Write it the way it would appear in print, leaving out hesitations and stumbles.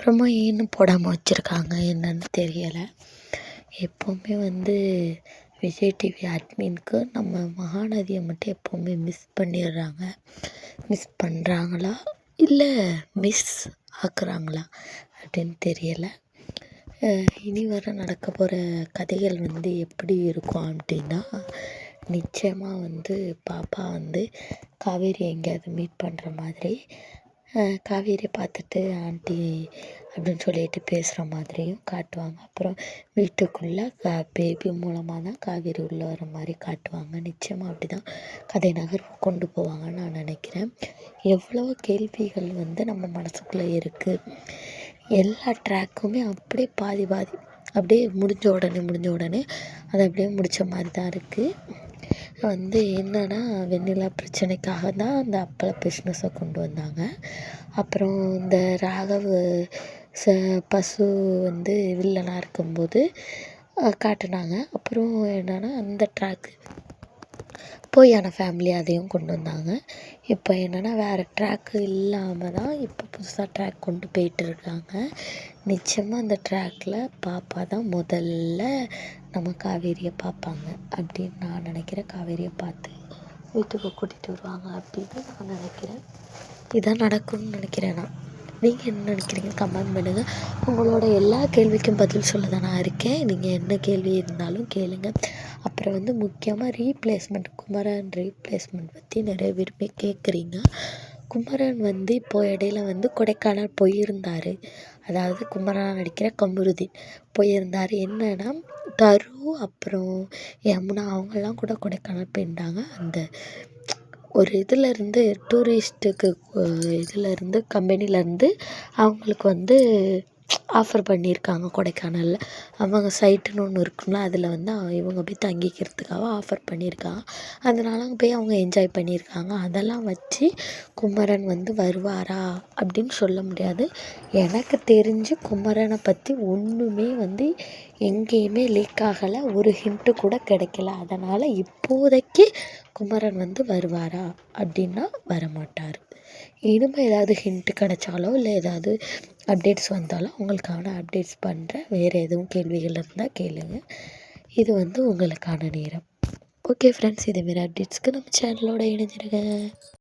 அப்புறமா இன்னும் போடாமல் வச்சுருக்காங்க என்னன்னு தெரியலை. எப்போவுமே வந்து விஜய் டிவி அட்மின்க்கு நம்ம மகாநதியை மட்டும் எப்போவுமே மிஸ் பண்ணிடுறாங்க. மிஸ் பண்ணுறாங்களா இல்லை மிஸ் ஆக்குறாங்களா அப்படின்னு தெரியலை. இனி வர நடக்க போகிற கதைகள் வந்து எப்படி இருக்கும் அப்படின்னா, நிச்சயமாக வந்து பாப்பா வந்து காவேரி எங்கேயாவது மீட் பண்ணுற மாதிரி, காவேரியை பார்த்துட்டு ஆண்டி அப்படின்னு சொல்லிட்டு பேசுகிற மாதிரியும் காட்டுவாங்க. அப்புறம் வீட்டுக்குள்ளே பேபி மூலமாக தான் காவேரி உள்ளே வர மாதிரி காட்டுவாங்க. நிச்சயமாக அப்படி தான் கதை நகர்வு கொண்டு போவாங்கன்னு நான் நினைக்கிறேன். எவ்வளோ கேள்விகள் வந்து நம்ம மனசுக்குள்ளே இருக்குது. எல்லா ட்ராக்குமே அப்படியே பாதி பாதி அப்படியே முடிஞ்ச உடனே அது அப்படியே முடித்த மாதிரி தான் இருக்குது. வந்து என்னென்னா, வெண்ணிலா பிரச்சனைக்காக தான் அந்த அப்பள பிஸ்னஸை கொண்டு வந்தாங்க. அப்புறம் இந்த ராகவ் பசு வந்து வில்லனாக இருக்கும்போது காட்டினாங்க. அப்புறம் என்னென்னா, அந்த ட்ராக்கு பொய்யான ஃபேமிலி அதையும் கொண்டு வந்தாங்க. இப்போ என்னென்னா, வேறு ட்ராக்கு இல்லாமல் தான் இப்போ புதுசாக ட்ராக் கொண்டு போயிட்டுருக்காங்க. நிச்சயமாக அந்த ட்ராக்கில் பாப்பா தான் முதல்ல நம்ம காவேரியை பார்ப்பாங்க அப்படின்னு நான் நினைக்கிறேன். காவேரியை பார்த்து வீட்டுக்கு கூட்டிகிட்டு வருவாங்க அப்படின்னு நான் நினைக்கிறேன். இதான் நடக்கும்னு நினைக்கிறேன் நான். நீங்கள் என்ன நினைக்கிறீங்க? கமெண்ட் பண்ணுங்கள். உங்களோட எல்லா கேள்விக்கும் பதில் சொல்ல தான் நான் இருக்கேன். நீங்கள் என்ன கேள்வி இருந்தாலும் கேளுங்க. அப்புறம் வந்து முக்கியமாக ரீப்ளேஸ்மெண்ட், குமரன் ரீப்ளேஸ்மெண்ட் பற்றி நிறைய பேருமே கேட்குறீங்க. குமரன் வந்து இப்போது இடையில வந்து கொடைக்கானல் போயிருந்தார். அதாவது குமரனாக நடிக்கிற கமருதீன் போயிருந்தார். என்னென்னா, தரு அப்புறம் யமுனா அவங்கெல்லாம் கூட கொடைக்கானல் போயிருந்தாங்க. அந்த ஒரு இதிலேருந்து டூரிஸ்ட்டுக்கு இதிலேருந்து கம்பெனிலேருந்து அவங்களுக்கு வந்து ஆஃபர் பண்ணியிருக்காங்க கொடைக்கானலில். அவங்க சைட்டுன்னு ஒன்று இருக்கும்ல, அதில் வந்து இவங்க போய் தங்கிக்கிறதுக்காக ஆஃபர் பண்ணியிருக்காங்க. அதனால அங்கே போய் அவங்க என்ஜாய் பண்ணியிருக்காங்க. அதெல்லாம் வச்சு குமரன் வந்து வருவாரா அப்படின்னு சொல்ல முடியாது. எனக்கு தெரிஞ்சு குமரனை பற்றி ஒன்றுமே வந்து எங்கேயுமே லீக் ஆகலை. ஒரு ஹிண்ட்டு கூட கிடைக்கல. அதனால் இப்போதைக்கு குமரன் வந்து வருவாரா அப்படின்னா வரமாட்டார். இனிமேல் ஏதாவது ஹிண்ட்டு கிடைச்சாலோ இல்லை ஏதாவது அப்டேட்ஸ் வந்தாலும் உங்களுக்கான அப்டேட்ஸ் பண்ணுறேன். வேறு எதுவும் கேள்விகள் இருந்தால் கேளுங்க. இது வந்து உங்களுக்கான நேரம். ஓகே ஃப்ரெண்ட்ஸ், இதேமாரி அப்டேட்ஸ்க்கு நம்ம சேனலோட இணைஞ்சிருங்க.